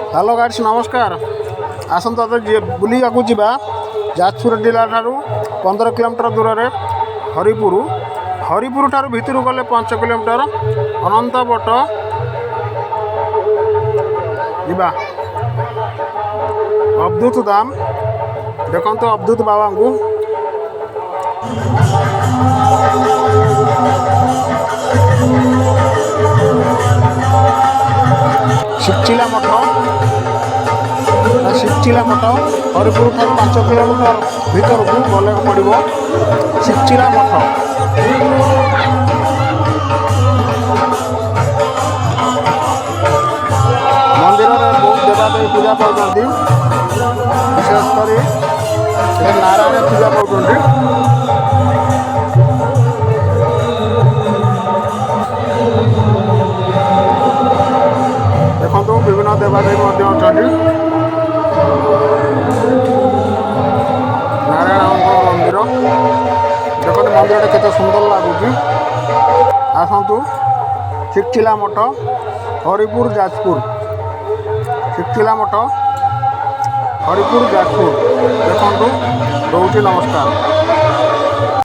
Hello guides नमस्कार। आसंता बुलिया जा जाजपुर जिला ठारू 15 किलोमीटर दूर रे हरिपुर हरिपुर ठारू भितर गले 5 किलोमीटर अनंत बट जा अवधूत धाम देखो अवधूत बाबा को शिवचिला मठ शिवचिला मठ हरिपुर ठार 5 किलोमीटर भीतर को गले पड़ो शिवचिला मठ। मंदिर में बहुत देवादेवी पूजा पाती विशेषकर नारायण पूजा पाती। देखो विभिन्न देवादेवी अच्छा नारायण मंदिर देखो मंदिर केते सुंदर लगुच। आसतु शिवचिला मठ हरिपुर जाजपुर शिवचिला मठ हरिपुर जाजपुर देखो रोचे नमस्कार।